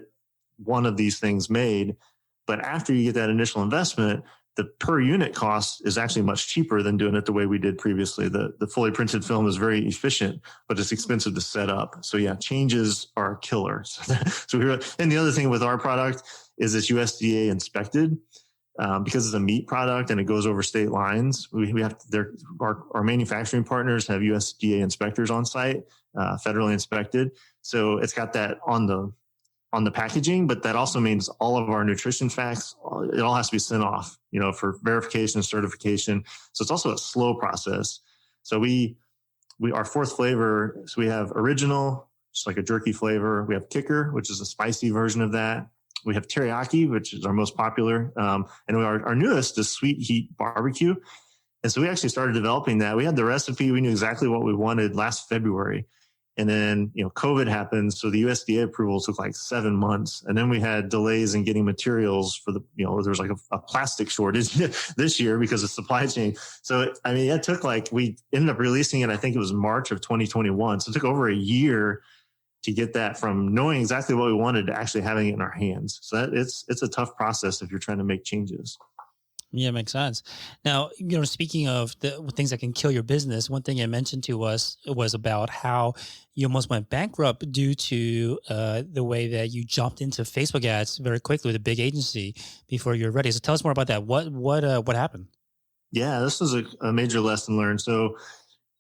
one of these things made. But after you get that initial investment, the per unit cost is actually much cheaper than doing it the way we did previously. The fully printed film is very efficient, but it's expensive to set up. So yeah, changes are a killer. And the other thing with our product is it's USDA inspected. Because it's a meat product and it goes over state lines, we have our manufacturing partners have USDA inspectors on site, federally inspected. So it's got that on the packaging, but that also means all of our nutrition facts, it all has to be sent off, for verification and certification. So it's also a slow process. So our 4th flavor, so we have original, just like a jerky flavor. We have kicker, which is a spicy version of that. We have teriyaki, which is our most popular. And our newest is sweet heat barbecue. And so we actually started developing that. We had the recipe. We knew exactly what we wanted last February. And then, COVID happened. So the USDA approval took like 7 months. And then we had delays in getting materials for there was like a plastic shortage this year because of supply chain. So, it took we ended up releasing it, I think it was March of 2021. So it took over a year to get that from knowing exactly what we wanted to actually having it in our hands. So it's a tough process if you're trying to make changes. Yeah, makes sense. Now, speaking of the things that can kill your business, one thing you mentioned to us was about how you almost went bankrupt due to the way that you jumped into Facebook ads very quickly with a big agency before you're ready. So tell us more about that. What happened? Yeah, this was a major lesson learned. So,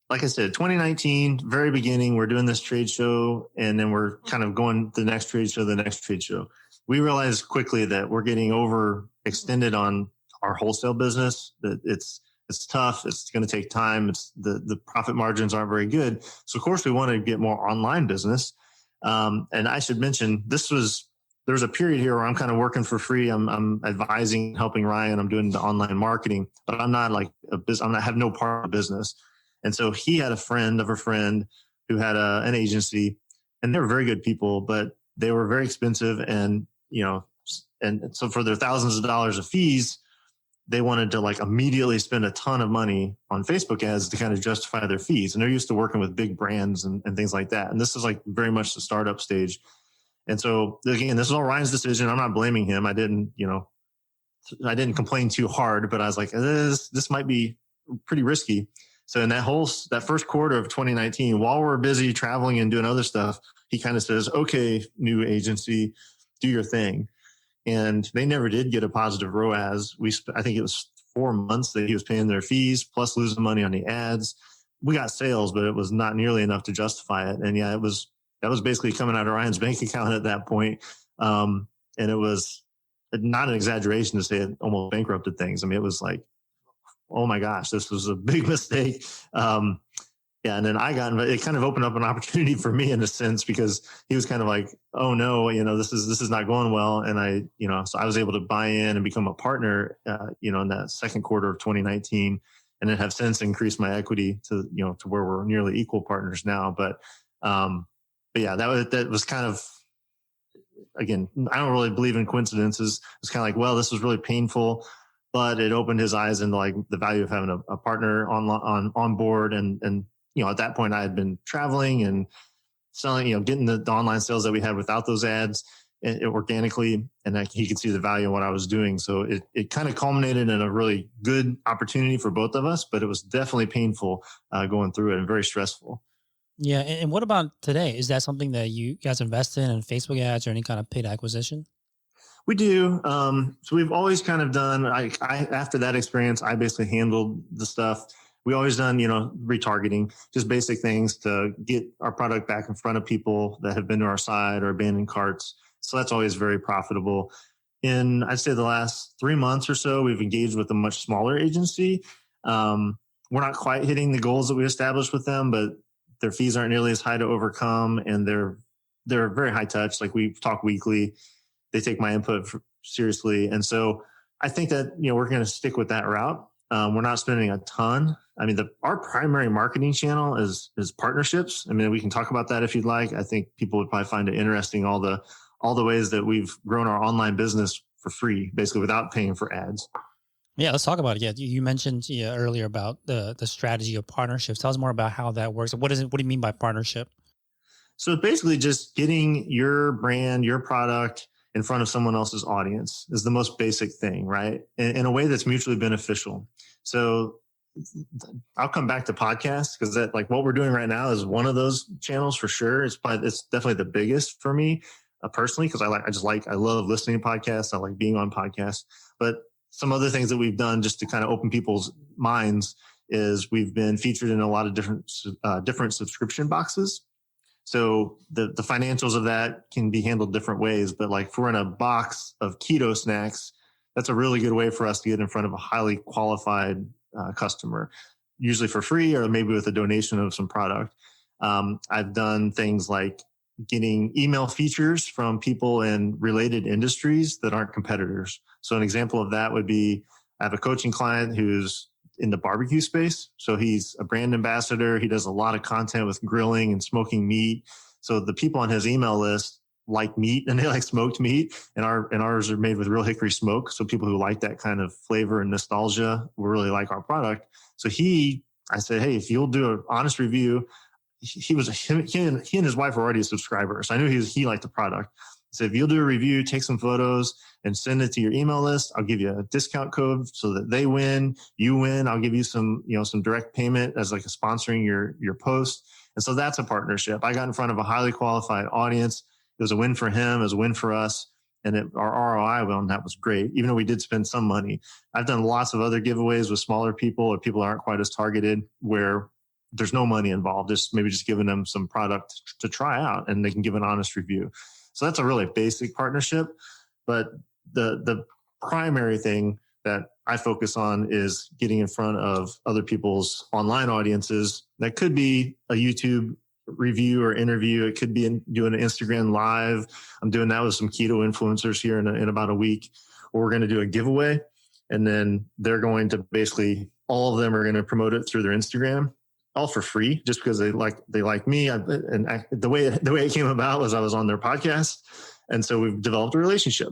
like I said, 2019, very beginning, we're doing this trade show, and then we're kind of going to the next trade show. We realized quickly that we're getting overextended on our wholesale business, that it's tough. It's going to take time. The profit margins aren't very good. So of course we want to get more online business. And I should mention there's a period here where I'm kind of working for free. I'm advising, helping Ryan. I'm doing the online marketing, but I'm not like I have no part of the business. And so he had a friend of a friend who had an agency, and they were very good people, but they were very expensive. And, and so for their thousands of dollars of fees, they wanted to immediately spend a ton of money on Facebook ads to kind of justify their fees. And they're used to working with big brands and things like that. And this is very much the startup stage. And so again, this is all Ryan's decision. I'm not blaming him. I didn't complain too hard, but I was like, this might be pretty risky. So in that first quarter of 2019, while we're busy traveling and doing other stuff, he kind of says, okay, new agency, do your thing. And they never did get a positive ROAS. I think it was 4 months that he was paying their fees plus losing money on the ads. We got sales, but it was not nearly enough to justify it. And yeah, that was basically coming out of Ryan's bank account at that point. And it was not an exaggeration to say it almost bankrupted things. I mean, it was like, oh my gosh, this was a big mistake. Yeah, and then it kind of opened up an opportunity for me in a sense, because he was kind of like, oh no, this is not going well. And so I was able to buy in and become a partner, in that second quarter of 2019, and then have since increased my equity to where we're nearly equal partners now. But yeah, that was kind of, again, I don't really believe in coincidences. It's kind of like, well, this was really painful, but it opened his eyes into like the value of having a partner on board. And at that point I had been traveling and selling, getting the online sales that we had without those ads organically, and he could see the value in what I was doing. So it kind of culminated in a really good opportunity for both of us, but it was definitely painful going through it and very stressful. Yeah. And what about today? Is that something that you guys invest in Facebook ads or any kind of paid acquisition? We do. So we've always kind of done, after that experience, I basically handled the stuff. We always done, retargeting, just basic things to get our product back in front of people that have been to our site or abandoned carts. So that's always very profitable. In, I'd say, the last 3 months or so, we've engaged with a much smaller agency. We're not quite hitting the goals that we established with them, but their fees aren't nearly as high to overcome, and they're very high touch. Like, we talk weekly. They take my input seriously. And so I think that, we're going to stick with that route. We're not spending a ton. I mean, our primary marketing channel is partnerships. I mean, we can talk about that if you'd like. I think people would probably find it interesting, all the ways that we've grown our online business for free, basically without paying for ads. Yeah, let's talk about it. Yeah, you mentioned earlier about the strategy of partnerships. Tell us more about how that works. What do you mean by partnership? So it's basically just getting your brand, your product in front of someone else's audience is the most basic thing, right? In a way that's mutually beneficial. So I'll come back to podcasts, because that, like, what we're doing right now is one of those channels for sure. It's definitely the biggest for me personally, because I love listening to podcasts. I like being on podcasts. But some other things that we've done just to kind of open people's minds is we've been featured in a lot of different subscription boxes. So the financials of that can be handled different ways. But like, if we're in a box of keto snacks, that's a really good way for us to get in front of a highly qualified customer, usually for free or maybe with a donation of some product. I've done things like getting email features from people in related industries that aren't competitors. So an example of that would be, I have a coaching client who's in the barbecue space. So he's a brand ambassador. He does a lot of content with grilling and smoking meat. So the people on his email list like meat, and they like smoked meat, and ours are made with real hickory smoke. So people who like that kind of flavor and nostalgia will really like our product. So I said, hey, if you'll do an honest review, he and his wife were already a subscriber. So I knew he liked the product. So if you'll do a review, take some photos and send it to your email list, I'll give you a discount code so that they win, you win. I'll give you some direct payment as like a sponsoring your post. And so that's a partnership. I got in front of a highly qualified audience. It was a win for him. It was a win for us. And our ROI on that was great, even though we did spend some money. I've done lots of other giveaways with smaller people or people that aren't quite as targeted, where there's no money involved. Maybe just giving them some product to try out, and they can give an honest review. So that's a really basic partnership. But the primary thing that I focus on is getting in front of other people's online audiences. That could be a YouTube review or interview. It could be doing an Instagram live. I'm doing that with some keto influencers here in about a week. Or we're going to do a giveaway, and then they're going to basically, all of them are going to promote it through their Instagram, all for free, just because they like me. The way it came about was I was on their podcast, and so we've developed a relationship.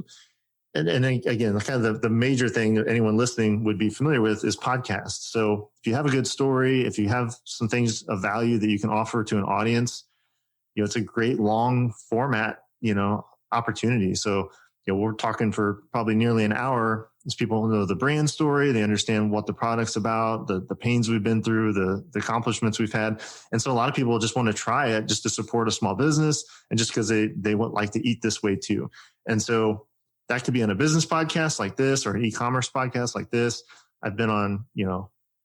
And then again, kind of the major thing that anyone listening would be familiar with is podcasts. So if you have a good story, if you have some things of value that you can offer to an audience, it's a great long format, opportunity. So, we're talking for probably nearly an hour is people know the brand story. They understand what the product's about, the pains we've been through, the accomplishments we've had. And so a lot of people just want to try it just to support a small business and just because they would like to eat this way too. And so that could be on a business podcast like this or an e-commerce podcast like this. I've been on,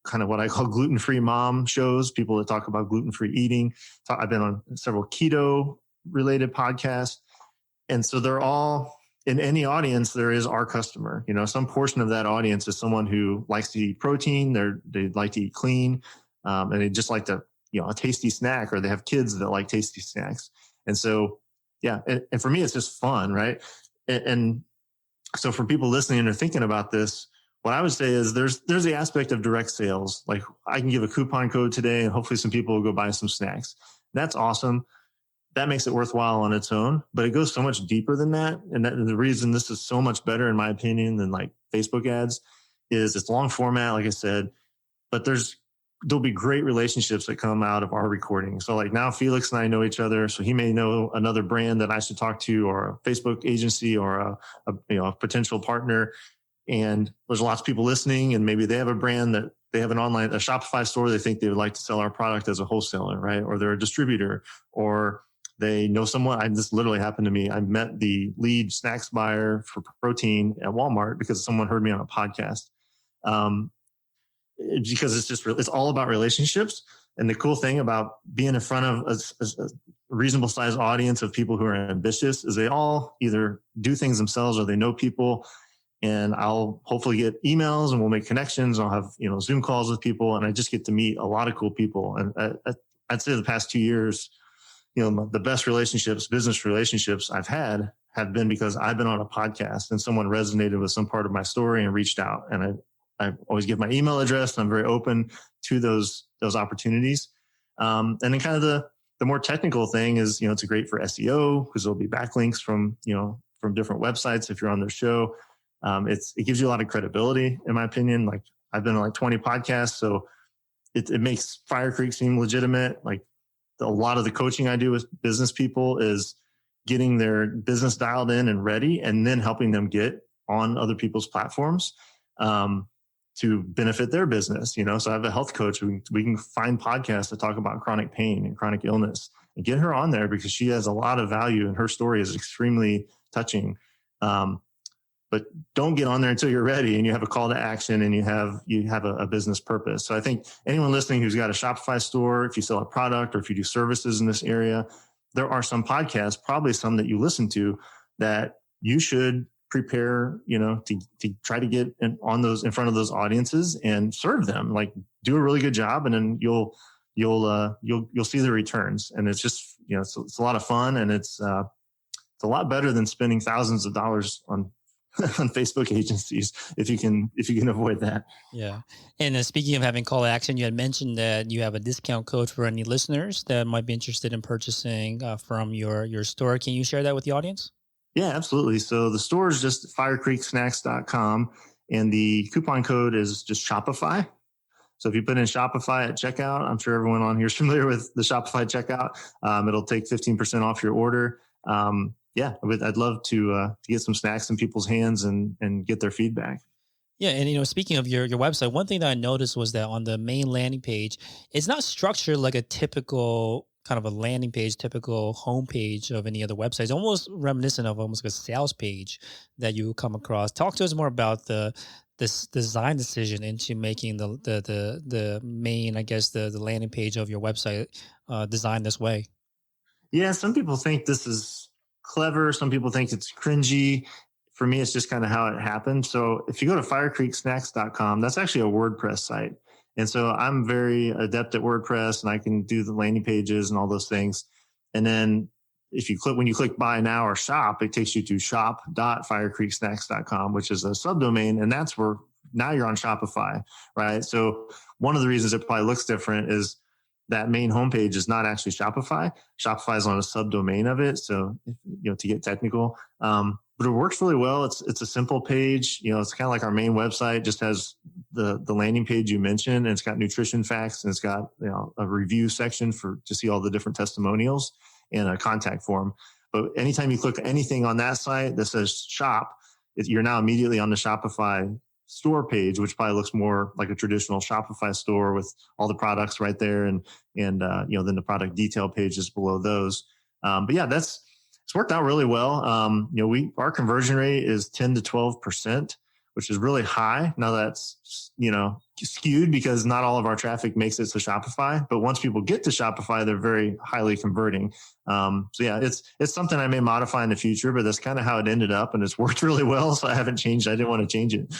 kind of what I call gluten-free mom shows, people that talk about gluten-free eating. I've been on several keto related podcasts. And so they're all, in any audience, there is our customer. Some portion of that audience is someone who likes to eat protein. They like to eat clean, and they just like to, a tasty snack, or they have kids that like tasty snacks. And so, yeah. And for me, it's just fun. Right. And so for people listening and are thinking about this, what I would say is there's the aspect of direct sales. Like I can give a coupon code today and hopefully some people will go buy some snacks. That's awesome. That makes it worthwhile on its own, but it goes so much deeper than that. And the reason this is so much better, in my opinion, than like Facebook ads is it's long format, like I said, but there'll be great relationships that come out of our recording. So like now Felix and I know each other. So he may know another brand that I should talk to, or a Facebook agency, or a potential partner. And there's lots of people listening, and maybe they have a brand that they have a Shopify store. They think they would like to sell our product as a wholesaler, right? Or they're a distributor, or they know someone. This literally happened to me. I met the lead snacks buyer for protein at Walmart because someone heard me on a podcast. Because it's all about relationships. And the cool thing about being in front of a reasonable sized audience of people who are ambitious is they all either do things themselves or they know people. And I'll hopefully get emails and we'll make connections. I'll have, Zoom calls with people, and I just get to meet a lot of cool people. And I'd say the past 2 years, the best business relationships I've had have been because I've been on a podcast and someone resonated with some part of my story and reached out. And I always give my email address, and I'm very open to those opportunities. And then kind of the more technical thing is, it's great for SEO because there'll be backlinks from different websites if you're on their show. It gives you a lot of credibility, in my opinion. Like I've been on like 20 podcasts, so it makes FireCreek seem legitimate. Like a lot of the coaching I do with business people is getting their business dialed in and ready, and then helping them get on other people's platforms to benefit their business. So I have a health coach. We can find podcasts that talk about chronic pain and chronic illness and get her on there because she has a lot of value and her story is extremely touching. But don't get on there until you're ready and you have a call to action and you have a business purpose. So I think anyone listening who's got a Shopify store, if you sell a product or if you do services in this area, there are some podcasts, probably some that you listen to, that you should prepare, to try to get in front of those audiences and serve them. Like do a really good job, and then you'll see the returns. And it's just, it's a lot of fun, and it's a lot better than spending thousands of dollars on Facebook agencies if you can avoid that. Yeah. And speaking of having call to action, you had mentioned that you have a discount code for any listeners that might be interested in purchasing from your store. Can you share that with the audience? Yeah, absolutely. So the store is just FireCreekSnacks.com, and the coupon code is just Shopify. So if you put in Shopify at checkout, I'm sure everyone on here is familiar with the Shopify checkout. It'll take 15% off your order. I'd love to get some snacks in people's hands and get their feedback. Yeah, and speaking of your website, one thing that I noticed was that on the main landing page, it's not structured like a typical kind of a landing page, typical homepage of any other website. It's almost reminiscent of almost like a sales page that you come across. Talk to us more about this design decision into making the main, I guess, the landing page of your website designed this way. Yeah, some people think this is clever. Some people think it's cringy. For me, it's just kind of how it happened. So if you go to FireCreekSnacks.com, that's actually a WordPress site. And so I'm very adept at WordPress, and I can do the landing pages and all those things. And then when you click buy now or shop, it takes you to shop.firecreeksnacks.com, which is a subdomain. And that's where now you're on Shopify, right? So one of the reasons it probably looks different is that main homepage is not actually Shopify. Shopify is on a subdomain of it. So, to get technical, but it works really well. It's a simple page. It's kind of like our main website, just has the landing page you mentioned, and it's got nutrition facts, and it's got, a review section to see all the different testimonials and a contact form. But anytime you click anything on that site that says shop, you're now immediately on the Shopify store page, which probably looks more like a traditional Shopify store with all the products right there. And then the product detail pages below those. But yeah, it's worked out really well. Our conversion rate is 10 to 12%, which is really high. Now that's, skewed because not all of our traffic makes it to Shopify, but once people get to Shopify, they're very highly converting. So yeah, it's something I may modify in the future, but that's kind of how it ended up, and it's worked really well. So I haven't changed. I didn't want to change it.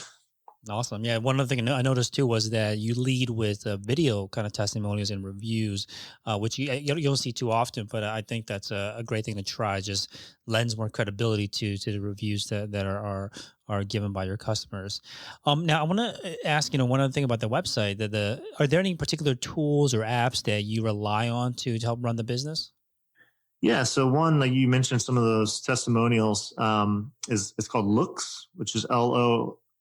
Awesome. Yeah. One other thing I noticed too was that you lead with video kind of testimonials and reviews, which you don't see too often, but I think that's a great thing to try. Just lends more credibility to the reviews that are given by your customers. Now I want to ask, one other thing about the website, are there any particular tools or apps that you rely on to help run the business? Yeah. So one, like you mentioned, some of those testimonials, it's called Looks, which is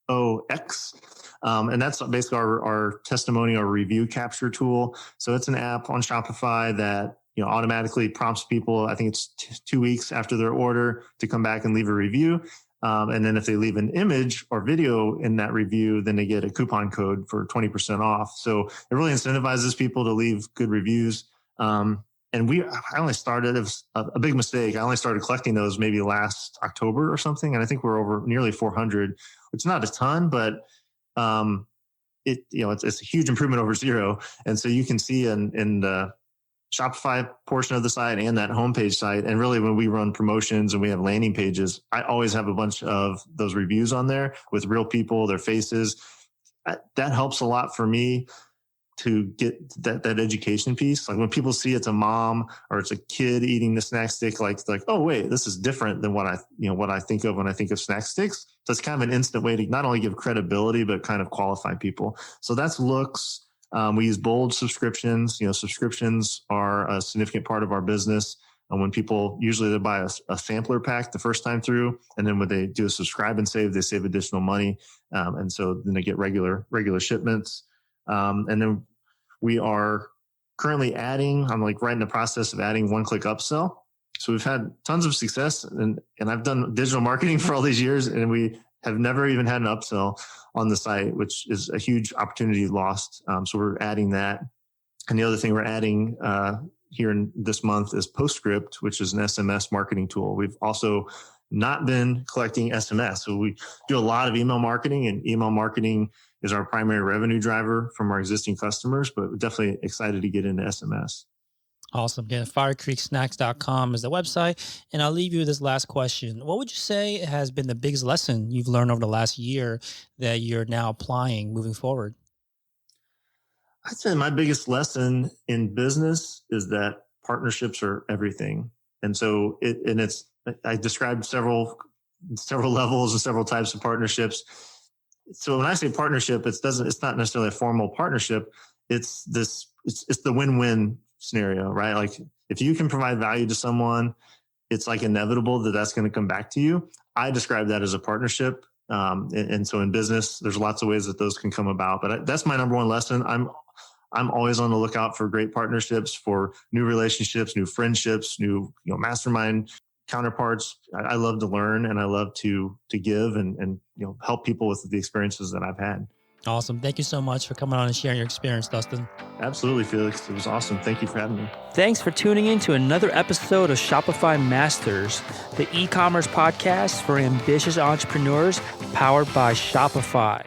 LOX. And that's basically our testimonial review capture tool. So it's an app on Shopify that, automatically prompts people, I think it's 2 weeks after their order, to come back and leave a review. And then if they leave an image or video in that review, then they get a coupon code for 20% off. So it really incentivizes people to leave good reviews. And I only started, it was a big mistake. I only started collecting those maybe last October or something. And I think we're over nearly 400, which is not a ton, but it's a huge improvement over zero. And so you can see in the Shopify portion of the site and that homepage site. And really when we run promotions and we have landing pages, I always have a bunch of those reviews on there with real people, their faces. That helps a lot for me to get that education piece. Like when people see it's a mom or it's a kid eating the snack stick, like, oh wait, this is different than what I think of when I think of snack sticks. So it's kind of an instant way to not only give credibility, but kind of qualify people. So that's Looks. We use bold subscriptions. Subscriptions are a significant part of our business. And when people, usually they buy a sampler pack the first time through, and then when they do a subscribe and save, they save additional money. And so then they get regular shipments. And then we are currently I'm right in the process of adding one-click upsell. So we've had tons of success, and I've done digital marketing for all these years, and we have never even had an upsell on the site, which is a huge opportunity lost. So we're adding that. And the other thing we're adding here in this month is Postscript, which is an SMS marketing tool. We've also not been collecting SMS. So we do a lot of email marketing, and email marketing is our primary revenue driver from our existing customers, but we're definitely excited to get into SMS. Awesome. Again, FireCreekSnacks.com is the website. And I'll leave you with this last question. What would you say has been the biggest lesson you've learned over the last year that you're now applying moving forward? I'd say my biggest lesson in business is that partnerships are everything. And so I described several levels and several types of partnerships. So when I say partnership, it's not necessarily a formal partnership. It's the win-win scenario, right? Like if you can provide value to someone, it's like inevitable that that's going to come back to you. I describe that as a partnership. And so in business, there's lots of ways that those can come about, but that's my number one lesson. I'm always on the lookout for great partnerships, for new relationships, new friendships, new, mastermind counterparts. I love to learn, and I love to give and help people with the experiences that I've had. Awesome. Thank you so much for coming on and sharing your experience, Dustin. Absolutely, Felix. It was awesome. Thank you for having me. Thanks for tuning in to another episode of Shopify Masters, the e-commerce podcast for ambitious entrepreneurs powered by Shopify.